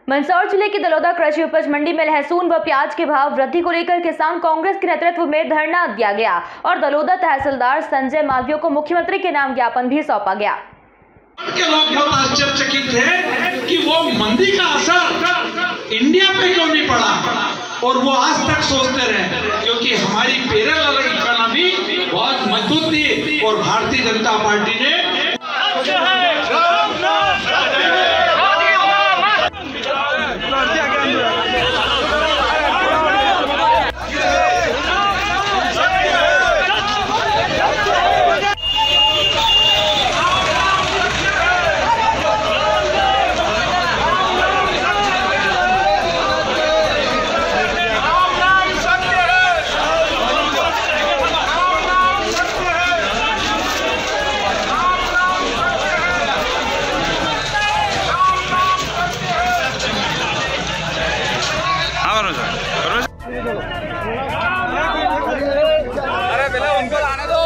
मंदसौर जिले की दलोदा कृषि उपज मंडी में लहसुन व प्याज के भाव वृद्धि को लेकर किसान कांग्रेस के नेतृत्व में धरना दिया गया और दलोदा तहसीलदार संजय मालवीय को मुख्यमंत्री के नाम ज्ञापन भी सौंपा गया। के लोग बहुत आश्चर्यचकित थे कि वो मंदी का असर इंडिया पे क्यों नहीं पड़ा और वो आज तक सोचते रहे, क्योंकि हमारी पेरोल इकोनॉमी बहुत मजबूत थी और भारतीय जनता पार्टी ने अरे पहले उनको लाने दो।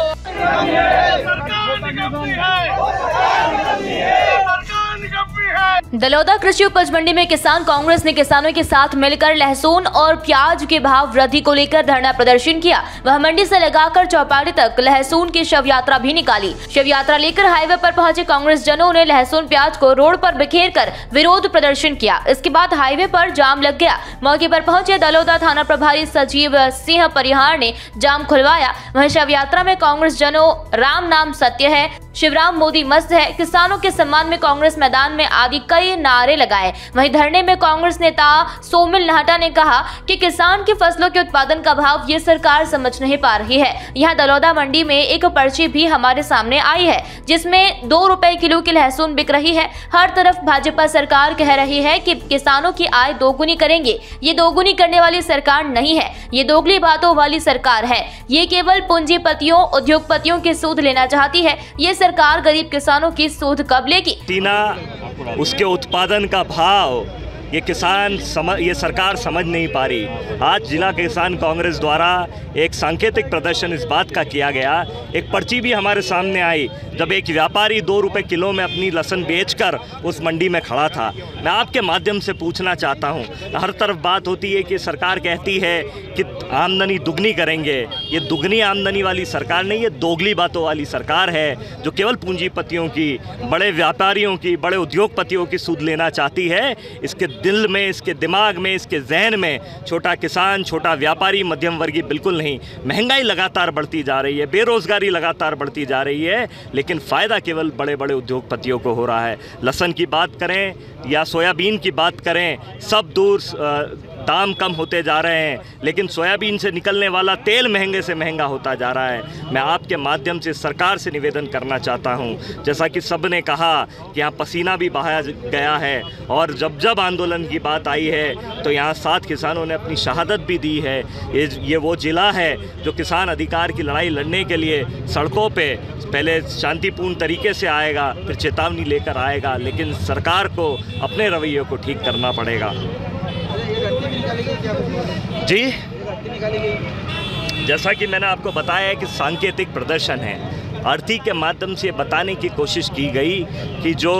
दलोदा कृषि उपज मंडी में किसान कांग्रेस ने किसानों के साथ मिलकर लहसुन और प्याज के भाव वृद्धि को लेकर धरना प्रदर्शन किया। वह मंडी से लगाकर चौपाटी तक लहसुन की शव यात्रा भी निकाली। शव यात्रा लेकर हाईवे पर पहुंचे कांग्रेस जनों ने लहसुन प्याज को रोड पर बिखेर कर विरोध प्रदर्शन किया। इसके बाद हाईवे पर जाम लग गया। मौके पर पहुंचे दलोदा थाना प्रभारी सचिव सिंह परिहार ने जाम खुलवाया। वहीं शव यात्रा में कांग्रेस जनों राम नाम सत्य है, शिवराम मोदी मस्त है, किसानों के सम्मान में कांग्रेस मैदान में आदि कई नारे लगाए। वहीं धरने में कांग्रेस नेता सोमिल नाहटा ने कहा कि किसान की फसलों के उत्पादन का भाव ये सरकार समझ नहीं पा रही है। यहाँ दलोदा मंडी में एक पर्ची भी हमारे सामने आई है जिसमें 2 रुपए किलो की लहसुन बिक रही है। हर तरफ भाजपा सरकार कह रही है कि किसानों की आय दोगुनी करेंगे। ये दोगुनी करने वाली सरकार नहीं है, ये दोगली बातों वाली सरकार है। ये केवल पूंजीपतियों उद्योगपतियों की सूद लेना चाहती है। ये सरकार गरीब किसानों की सूद कब लेगी? उसके उत्पादन का भाव ये सरकार समझ नहीं पा रही। आज जिला किसान कांग्रेस द्वारा एक सांकेतिक प्रदर्शन इस बात का किया गया। एक पर्ची भी हमारे सामने आई जब एक व्यापारी 2 रुपए किलो में अपनी लहसुन बेचकर उस मंडी में खड़ा था। मैं आपके माध्यम से पूछना चाहता हूं, हर तरफ बात होती है कि सरकार कहती है कि आमदनी दुगनी करेंगे। ये दुगनी आमदनी वाली सरकार नहीं, ये दोगली बातों वाली सरकार है जो केवल पूंजीपतियों की, बड़े व्यापारियों की, बड़े उद्योगपतियों की सूद लेना चाहती है। इसके दिल में, इसके दिमाग में, इसके जहन में छोटा किसान, छोटा व्यापारी, मध्यम वर्गीय बिल्कुल नहीं। महंगाई लगातार बढ़ती जा रही है, बेरोजगारी लगातार बढ़ती जा रही है, लेकिन फ़ायदा केवल बड़े बड़े उद्योगपतियों को हो रहा है। लहसुन की बात करें या सोयाबीन की बात करें, सब दूर दाम कम होते जा रहे हैं, लेकिन सोयाबीन से निकलने वाला तेल महंगे से महंगा होता जा रहा है। मैं आपके माध्यम से सरकार से निवेदन करना चाहता हूं, जैसा कि सब ने कहा कि यहाँ पसीना भी बहाया गया है और जब जब आंदोलन की बात आई है तो यहाँ 7 किसानों ने अपनी शहादत भी दी है। ये वो ज़िला है जो किसान अधिकार की लड़ाई लड़ने के लिए सड़कों पे पहले शांतिपूर्ण तरीके से आएगा, फिर चेतावनी लेकर आएगा, लेकिन सरकार को अपने रवैये को ठीक करना पड़ेगा। जी, जैसा कि मैंने आपको बताया है कि सांकेतिक प्रदर्शन है। आरती के माध्यम से बताने की कोशिश की गई कि जो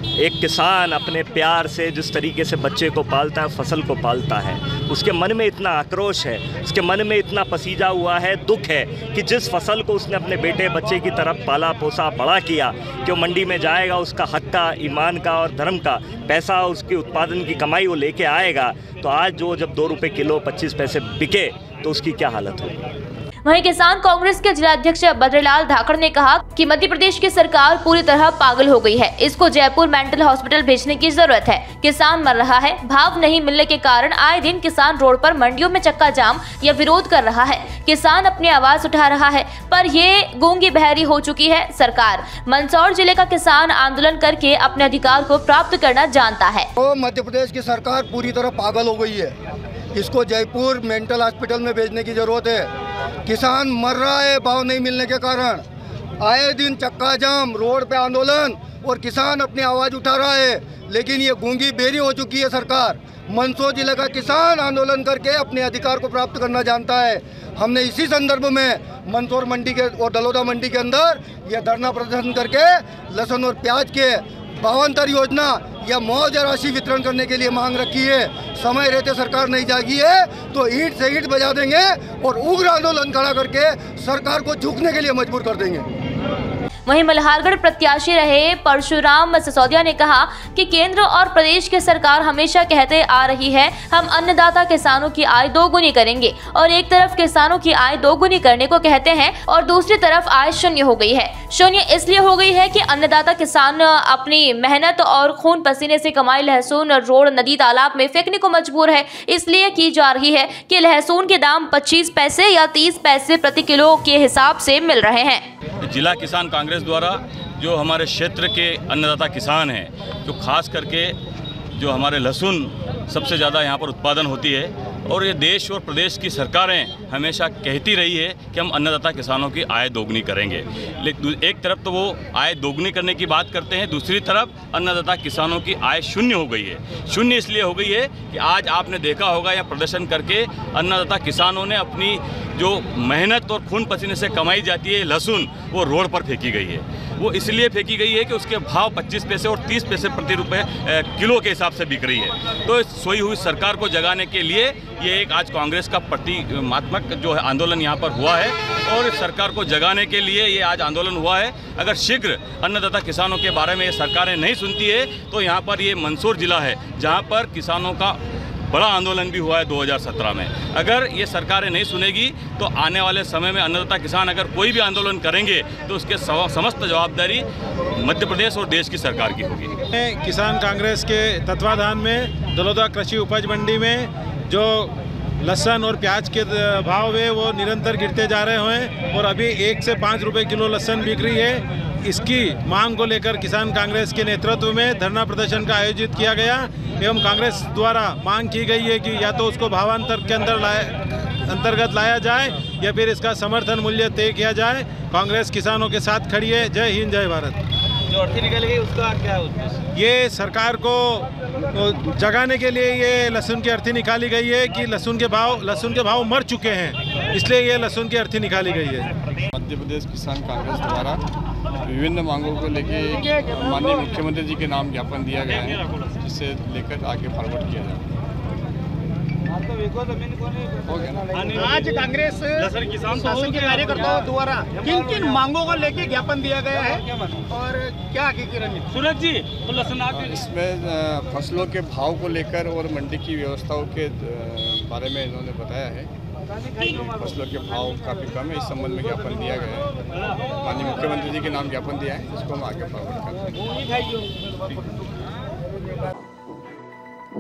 एक किसान अपने प्यार से जिस तरीके से बच्चे को पालता है, फसल को पालता है, उसके मन में इतना आक्रोश है, उसके मन में इतना पसीजा हुआ है, दुख है कि जिस फसल को उसने अपने बेटे बच्चे की तरफ पाला पोसा बड़ा किया कि वो मंडी में जाएगा, उसका हक का, ईमान का और धर्म का पैसा, उसके उत्पादन की कमाई वो लेके आएगा, तो आज जो जब 2 रुपए किलो 25 पैसे बिके तो उसकी क्या हालत होगी। वहीं किसान कांग्रेस के जिलाध्यक्ष बद्रीलाल धाकड़ ने कहा कि मध्य प्रदेश की सरकार पूरी तरह पागल हो गई है। इसको जयपुर मेंटल हॉस्पिटल भेजने की जरूरत है। किसान मर रहा है। भाव नहीं मिलने के कारण आए दिन किसान रोड पर मंडियों में चक्का जाम या विरोध कर रहा है। किसान अपनी आवाज उठा रहा है, पर ये गूंगी बहरी हो चुकी है सरकार। मंदसौर जिले का किसान आंदोलन करके अपने अधिकार को प्राप्त करना जानता है। तो मध्य प्रदेश की सरकार पूरी तरह पागल हो गई है। इसको जयपुर मेंटल हॉस्पिटल में भेजने की जरूरत है। किसान मर रहा है भाव नहीं मिलने के कारण। आए दिन चक्का जाम, रोड पे आंदोलन और किसान अपनी आवाज़ उठा रहा है, लेकिन ये गूंगी बेरी हो चुकी है सरकार। मंदसौर जिले का किसान आंदोलन करके अपने अधिकार को प्राप्त करना जानता है। हमने इसी संदर्भ में मंदसौर मंडी के और दलोदा मंडी के अंदर ये धरना प्रदर्शन करके लहसुन और प्याज के भावांतर योजना या मुआवजा राशि वितरण करने के लिए मांग रखी है। समय रहते सरकार नहीं जागी है तो ईंट से ईंट बजा देंगे और उग्र आंदोलन खड़ा करके सरकार को झुकने के लिए मजबूर कर देंगे। वहीं मल्हारगढ़ प्रत्याशी रहे परशुराम सिसोदिया ने कहा कि केंद्र और प्रदेश की सरकार हमेशा कहते आ रही है हम अन्नदाता किसानों की आय दोगुनी करेंगे, और एक तरफ किसानों की आय दोगुनी करने को कहते हैं और दूसरी तरफ आय शून्य हो गई है। शून्य इसलिए हो गई है कि अन्नदाता किसान अपनी मेहनत और खून पसीने से कमाई लहसुन रोड नदी तालाब में फेंकने को मजबूर है। इसलिए की जा रही है कि लहसुन के दाम 25 पैसे या 30 पैसे प्रति किलो के हिसाब से मिल रहे हैं। जिला किसान कांग्रेस द्वारा जो हमारे क्षेत्र के अन्नदाता किसान हैं, जो खास करके जो हमारे लहसुन सबसे ज़्यादा यहाँ पर उत्पादन होती है, और ये देश और प्रदेश की सरकारें हमेशा कहती रही है कि हम अन्नदाता किसानों की आय दोगुनी करेंगे। लेकिन एक तरफ तो वो आय दोगुनी करने की बात करते हैं, दूसरी तरफ अन्नदाता किसानों की आय शून्य हो गई है। शून्य इसलिए हो गई है कि आज आपने देखा होगा या प्रदर्शन करके अन्नदाता किसानों ने अपनी जो मेहनत और खून पसीने से कमाई जाती है लहसुन, वो रोड पर फेंकी गई है। वो इसलिए फेंकी गई है कि उसके भाव 25 पैसे और 30 पैसे प्रति रुपये किलो के हिसाब से बिक रही है। तो सोई हुई सरकार को जगाने के लिए ये एक आज कांग्रेस का प्रतिमात्मक जो है आंदोलन यहाँ पर हुआ है, और सरकार को जगाने के लिए ये आज आंदोलन हुआ है। अगर शीघ्र अन्नदाता किसानों के बारे में ये सरकारें नहीं सुनती है तो यहाँ पर ये मंदसौर जिला है जहाँ पर किसानों का बड़ा आंदोलन भी हुआ है 2017 में। अगर ये सरकारें नहीं सुनेगी तो आने वाले समय में अन्नदाता किसान अगर कोई भी आंदोलन करेंगे तो उसके समस्त जवाबदारी मध्य प्रदेश और देश की सरकार की होगी। किसान कांग्रेस के तत्वाधान में दलोदा कृषि उपज मंडी में जो लहसुन और प्याज के भाव है वो निरंतर गिरते जा रहे हैं और अभी 1 से 5 रुपए किलो लहसुन बिक रही है। इसकी मांग को लेकर किसान कांग्रेस के नेतृत्व में धरना प्रदर्शन का आयोजित किया गया एवं कांग्रेस द्वारा मांग की गई है कि या तो उसको भावांतर के अंतर्गत लाया जाए या फिर इसका समर्थन मूल्य तय किया जाए। कांग्रेस किसानों के साथ खड़ी है। जय हिंद, जय भारत। जो अर्थी निकाली गई उसका क्या उद्देश्य? ये सरकार को जगाने के लिए ये लहसुन की अर्थी निकाली गई है कि लहसुन के भाव मर चुके हैं, इसलिए ये लहसुन की अर्थी निकाली गई है। मध्य प्रदेश किसान कांग्रेस द्वारा विभिन्न मांगों को लेकर माननीय मुख्यमंत्री जी के नाम ज्ञापन दिया गया है, जिसे लेकर आगे फॉरवर्ड किया जाए। आज कांग्रेस शासन के कार्यकर्ताओं द्वारा किन किन मांगों को लेकर ज्ञापन दिया गया है और क्या हकीकी रणनीति? सूरज जी, तो इसमें फसलों के भाव को लेकर और मंडी की व्यवस्थाओं के बारे में इन्होंने बताया है। फसलों के भाव काफ़ी कम है, इस संबंध में ज्ञापन दिया गया है। माननीय मुख्यमंत्री जी के नाम ज्ञापन दिया है, जिसको हम आगे फॉरवर्ड करेंगे।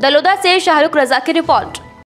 दलोदा से शाहरुख रजा की रिपोर्ट।